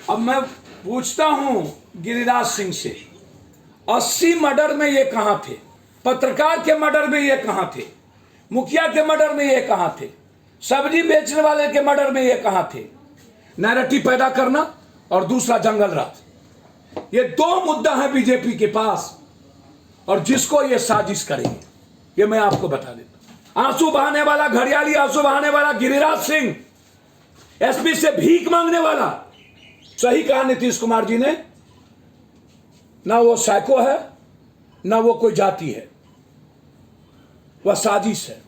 अब मैं पूछता हूं गिरिराज सिंह से, 80 मर्डर में ये कहां थे? पत्रकार के मर्डर में ये कहां थे? मुखिया के मर्डर में ये कहां थे? सब्जी बेचने वाले के मर्डर में ये कहां थे? नैरेटिव पैदा करना और दूसरा जंगल राज, ये दो मुद्दा है बीजेपी के पास, और जिसको ये साजिश करेंगे ये मैं आपको बता देता। आंसू बहाने वाला, घड़ियाली आंसू बहाने वाला गिरिराज सिंह, एसपी से भीख मांगने वाला। सही कहा नीतीश कुमार जी ने, ना वो साइको है ना वो कोई जाति है, वह साजिश है।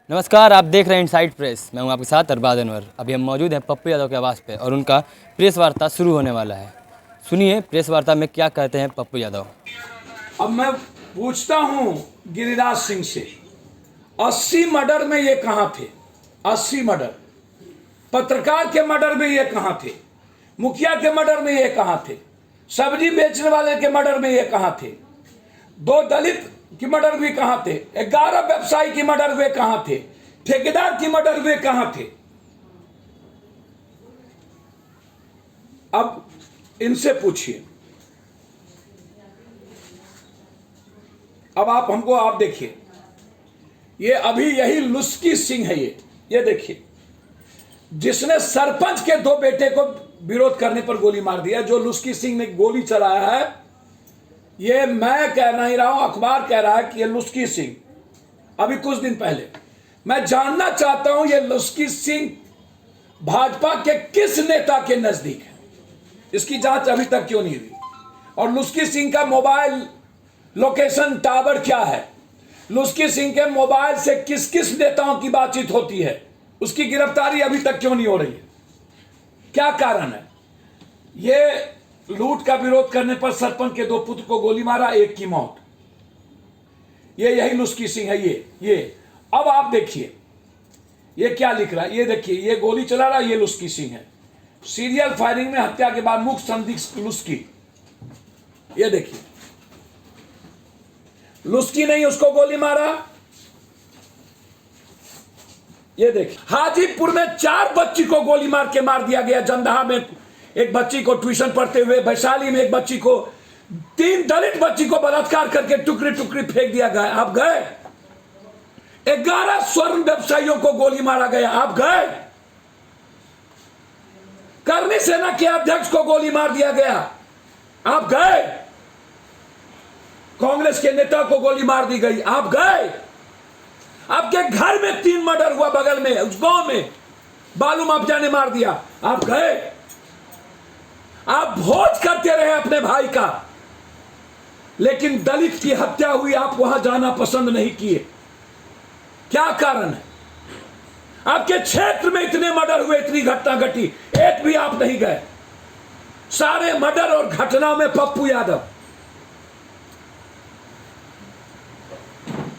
नमस्कार, आप देख रहे हैं इनसाइड प्रेस। मैं हूं आपके साथ अरबाज अनवर। अभी हम मौजूद हैं पप्पू यादव के आवास पे और उनका प्रेस वार्ता शुरू होने वाला है। सुनिए प्रेस वार्ता में क्या कहते हैं पप्पू यादव। अब मैं पूछता हूं गिरिराज सिंह से, 80 मर्डर में ये कहां थे? 80 मर्डर। पत्रकार के मर्डर में ये कहां थे? मुखिया के मर्डर में ये कहां थे? सब्जी बेचने वाले के मर्डर में ये कहां थे? 2 दलित की मर्डर हुए कहां थे? 11 व्यवसायी की मर्डर हुए कहां थे? ठेकेदार की मर्डर हुए कहां थे? अब इनसे पूछिए। अब आप हमको, आप देखिए, ये अभी यही लुस्की सिंह है। ये देखिए, जिसने सरपंच के 2 बेटे को विरोध करने पर गोली मार दिया, जो लुस्की सिंह ने गोली चलाया है, ये मैं कह नहीं रहा हूं, अखबार कह रहा है कि ये लुस्की सिंह अभी कुछ दिन पहले। मैं जानना चाहता हूं ये लुस्की सिंह भाजपा के किस नेता के नजदीक है, इसकी जांच अभी तक क्यों नहीं हुई? और लुस्की सिंह का मोबाइल लोकेशन टावर क्या है? लुस्की सिंह के मोबाइल से किस किस नेताओं की बातचीत होती है, उसकी गिरफ्तारी अभी तक क्यों नहीं हो रही है? क्या कारण है? ये लूट का विरोध करने पर सरपंच के 2 पुत्र को गोली मारा, 1 की मौत। ये यही लुस्की सिंह है। ये अब आप देखिए ये क्या लिख रहा है। ये देखिए, ये गोली चला रहा, ये लुस्की सिंह है। सीरियल फायरिंग में हत्या के बाद मुख्य संदिग्ध लुस्की। ये देखिए, लुस्की नहीं उसको गोली मारा। ये देखिए, हाजीपुर में 4 बच्ची को गोली मार के मार दिया गया। जंदहा में एक बच्ची को ट्यूशन पढ़ते हुए, वैशाली में एक बच्ची को, 3 दलित बच्ची को बलात्कार करके टुकड़ी टुकड़ी फेंक दिया गया। आप गए? 11 स्वर्ण व्यवसायियों को गोली मारा गया। आप गए? करनी सेना के अध्यक्ष को गोली मार दिया गया। आप गए? कांग्रेस के नेता को गोली मार दी गई। आप गए? आपके घर में 3 मर्डर हुआ, बगल में उस गांव में बालू माफिया ने मार दिया। आप गए? आप भोज करते रहे अपने भाई का, लेकिन दलित की हत्या हुई, आप वहां जाना पसंद नहीं किए। क्या कारण है? आपके क्षेत्र में इतने मर्डर हुए, इतनी घटना घटी, एक भी आप नहीं गए। सारे मर्डर और घटनाओं में पप्पू यादव।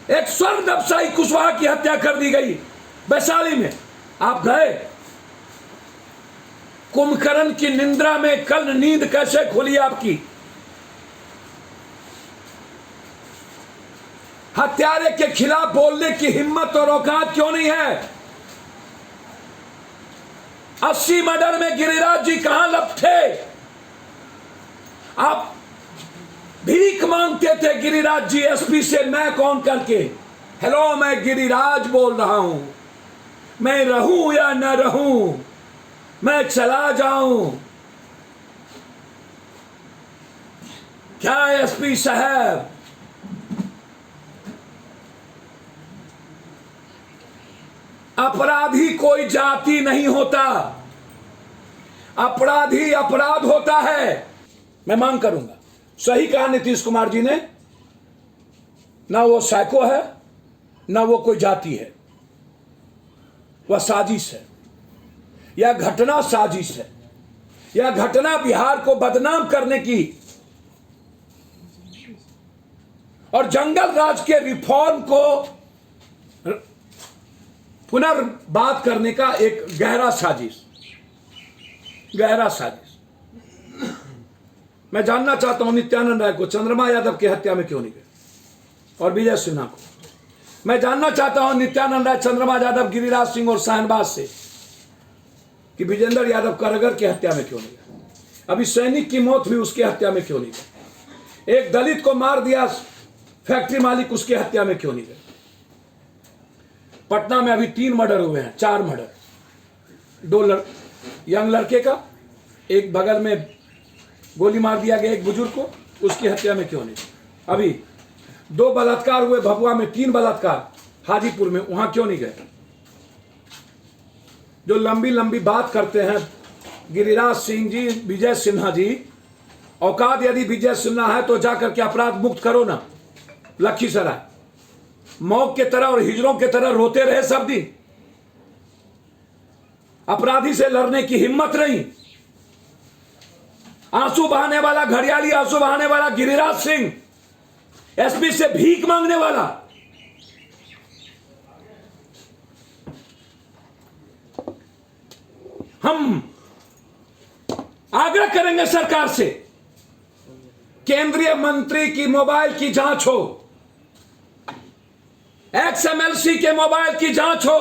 एक स्वर्ण व्यवसायी कुशवाहा की हत्या कर दी गई वैशाली में। आप गए? कुंभकर्ण की निंद्रा में कल नींद कैसे खुली आपकी? हत्यारे के खिलाफ बोलने की हिम्मत और औकात क्यों नहीं है? 80 मर्डर में गिरिराज जी कहां लपटे? आप भीख मांगते थे गिरिराज जी एसपी से, मैं कौन करके। हेलो, मैं गिरिराज बोल रहा हूं, मैं रहूं या न रहूं, मैं चला जाऊं। क्या एसपी साहब, अपराधी कोई जाति नहीं होता, अपराधी अपराध होता है। मैं मांग करूंगा। सही कहा नीतीश कुमार जी ने, ना वो साइको है ना वो कोई जाति है, वह साजिश है। यह घटना साजिश है। यह घटना बिहार को बदनाम करने की और जंगल राज के रिफॉर्म को पुनर्बात करने का एक गहरा साजिश। मैं जानना चाहता हूं नित्यानंद राय को चंद्रमा यादव की हत्या में क्यों नहीं गए, और विजय सिन्हा को। मैं जानना चाहता हूं नित्यानंद राय, चंद्रमा यादव, गिरिराज सिंह और शाहनवाज से कि विजेंद्र यादव करगर की हत्या में क्यों नहीं गए? अभी सैनिक की मौत हुई, उसकी हत्या में क्यों नहीं गए? एक दलित को मार दिया फैक्ट्री मालिक, उसकी हत्या में क्यों नहीं गए? पटना में अभी 3 मर्डर हुए हैं, 4 मर्डर, 2 यंग लड़के का, एक बगल में गोली मार दिया गया एक बुजुर्ग को, उसकी हत्या में क्यों नहीं? अभी 2 बलात्कार हुए भभुआ में, 3 बलात्कार हाजीपुर में, वहां क्यों नहीं गए? जो लंबी लंबी बात करते हैं गिरिराज सिंह जी, विजय सिन्हा जी, औकात यदि विजय सिन्हा है तो जाकर के अपराध मुक्त करो ना। लखीसराय मौत के तरह और हिजरों के तरह रोते रहे सब दिन, अपराधी से लड़ने की हिम्मत नहीं। आंसू बहाने वाला, घड़ियाली आंसू बहाने वाला गिरिराज सिंह, एसपी से भीख मांगने वाला, हम आग्रह करेंगे सरकार से केंद्रीय मंत्री की मोबाइल की जांच हो, XMLC के मोबाइल की जांच हो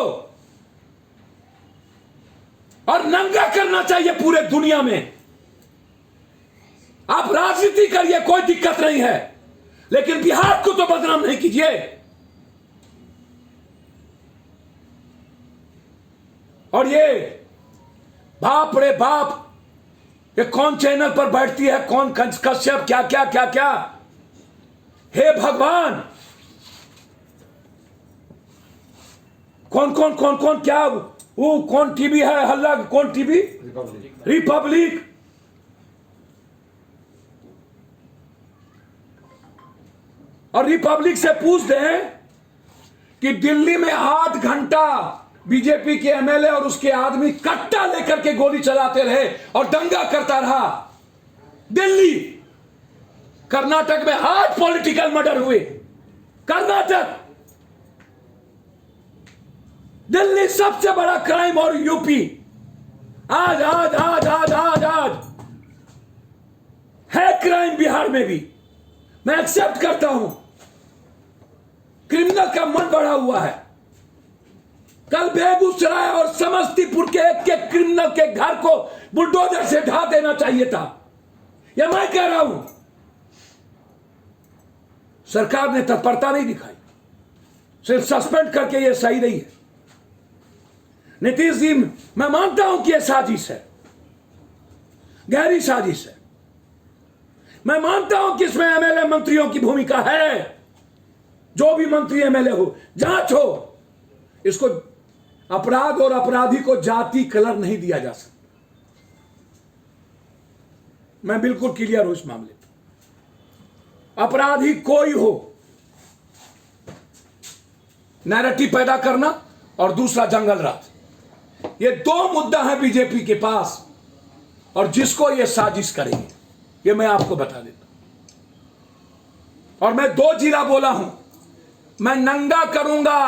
और नंगा करना चाहिए पूरे दुनिया में। आप राजनीति करिए, कोई दिक्कत नहीं है, लेकिन बिहार को तो बदनाम नहीं कीजिए। और ये बाप रे बाप, ये कौन चैनल पर बैठती है, कौन कश्यप, क्या क्या क्या क्या, हे भगवान, कौन कौन कौन कौन क्या, वो कौन टीवी है हल्ला, कौन टीवी, रिपब्लिक। और रिपब्लिक से पूछ दें कि दिल्ली में 8 घंटा बीजेपी के MLA और उसके आदमी कट्टा लेकर के गोली चलाते रहे और दंगा करता रहा। दिल्ली, कर्नाटक में 8 पॉलिटिकल मर्डर हुए, कर्नाटक, दिल्ली सबसे बड़ा क्राइम, और यूपी आज आज आज आज आज आज है क्राइम बिहार में भी। मैं एक्सेप्ट करता हूं, क्रिमिनल का मन बढ़ा हुआ है। कल बेगूसराय और समस्तीपुर के एक क्रिमिनल के घर को बुलडोजर से ढा देना चाहिए था, यह मैं कह रहा हूं। सरकार ने तत्परता नहीं दिखाई, सिर्फ सस्पेंड करके यह सही नहीं है। नीतीश जी, मैं मानता हूं कि यह साजिश है, गहरी साजिश है। मैं मानता हूं कि इसमें MLA मंत्रियों की भूमिका है, जो भी मंत्री MLA हो, जांच हो। इसको अपराध और अपराधी को जाति कलर नहीं दिया जा सकता। मैं बिल्कुल क्लियर हूं इस मामले में। अपराधी कोई हो, नैरेटिव पैदा करना और दूसरा जंगल राज, ये 2 मुद्दा है बीजेपी के पास, और जिसको ये साजिश करेंगे ये मैं आपको बता देता हूं। और मैं 2 जिला बोला हूं, मैं नंगा करूंगा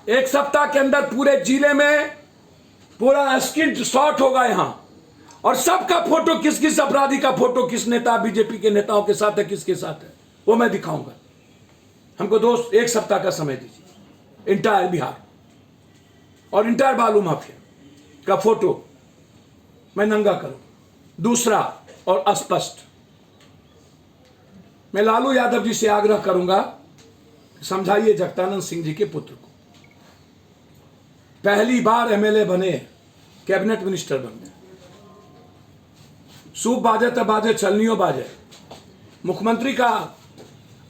1 सप्ताह के अंदर, पूरे जिले में पूरा स्क्रीन शॉट होगा यहां, और सबका फोटो, किस किस अपराधी का फोटो, किस नेता बीजेपी के नेताओं के साथ है, किसके साथ है, वो मैं दिखाऊंगा। हमको 1 सप्ताह का समय दीजिए। इंटायर बिहार और इंटायर बालू माफिया का फोटो मैं नंगा करूं। दूसरा और अस्पष्ट, मैं लालू यादव जी से आग्रह करूंगा, समझाइए जगदानंद सिंह जी के पुत्र को, पहली बार MLA बने, कैबिनेट मिनिस्टर बन गए, सूप बाजे तब बाजे, चलनियों बाजे। मुख्यमंत्री का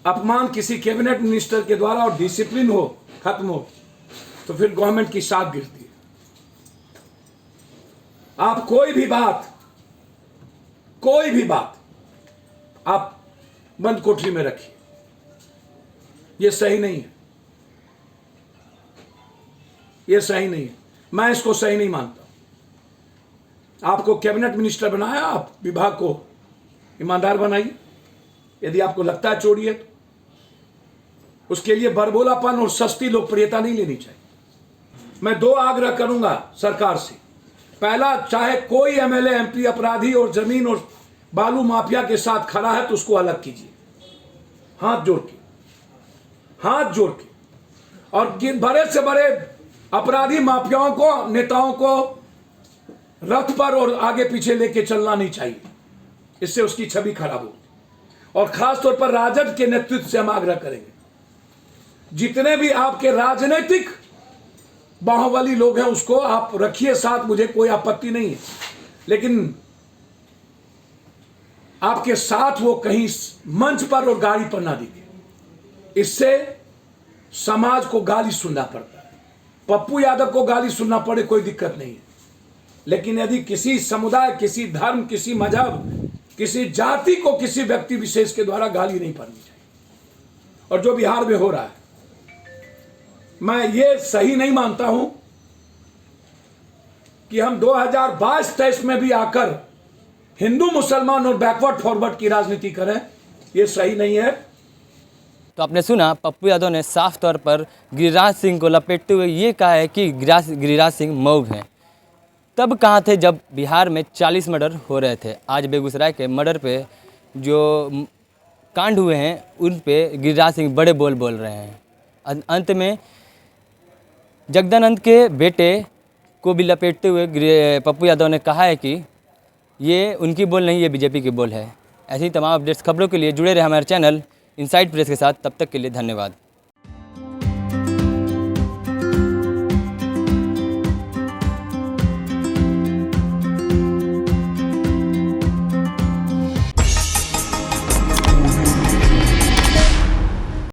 अपमान किसी कैबिनेट मिनिस्टर के द्वारा और डिसिप्लिन हो, खत्म हो, तो फिर गवर्नमेंट की साख गिरती है। आप कोई भी बात आप बंद कोठरी में रखिए, यह सही नहीं है, यह सही नहीं है। मैं इसको सही नहीं मानता। आपको कैबिनेट मिनिस्टर बनाया, आप विभाग को ईमानदार बनाइए। यदि आपको लगता है चोरी है तो उसके लिए बरबोलापन और सस्ती लोकप्रियता नहीं लेनी चाहिए। मैं 2 आग्रह करूंगा सरकार से। पहला, चाहे कोई MLA MP अपराधी और जमीन और बालू माफिया के साथ खड़ा है तो उसको अलग कीजिए, हाथ जोड़ के। और बड़े से बड़े अपराधी माफियाओं को, नेताओं को रथ पर और आगे पीछे लेके चलना नहीं चाहिए, इससे उसकी छवि खराब होगी। और खास तौर पर राजद के नेतृत्व से हम आग्रह करेंगे, जितने भी आपके राजनीतिक बाहुबली लोग हैं उसको आप रखिए साथ, मुझे कोई आपत्ति नहीं है, लेकिन आपके साथ वो कहीं मंच पर और गाड़ी पर ना दिखे, इससे समाज को गाली सुनना पड़ता है। पप्पू यादव को गाली सुनना पड़े कोई दिक्कत नहीं है, लेकिन यदि किसी समुदाय, किसी धर्म, किसी मजहब, किसी जाति को किसी व्यक्ति विशेष के द्वारा गाली नहीं पड़नी चाहिए। और जो बिहार में हो रहा है, मैं ये सही नहीं मानता हूं कि हम 2022-23 में भी आकर हिंदू मुसलमान और बैकवर्ड फॉरवर्ड की राजनीति करें, ये सही नहीं है। तो आपने सुना, पप्पू यादव ने साफ तौर पर गिरिराज सिंह को लपेटते हुए ये कहा है कि गिरिराज सिंह मौग हैं। तब कहाँ थे जब बिहार में 40 मर्डर हो रहे थे? आज बेगूसराय के मर्डर पे जो कांड हुए हैं उन पे गिरिराज सिंह बड़े बोल रहे हैं। अंत में जगदानंद के बेटे को भी लपेटते हुए पप्पू यादव ने कहा है कि ये उनकी बोल नहीं, ये बीजेपी की बोल है। ऐसी तमाम अपडेट्स, खबरों के लिए जुड़े रहे हमारे चैनल इनसाइड प्रेस के साथ। तब तक के लिए धन्यवाद।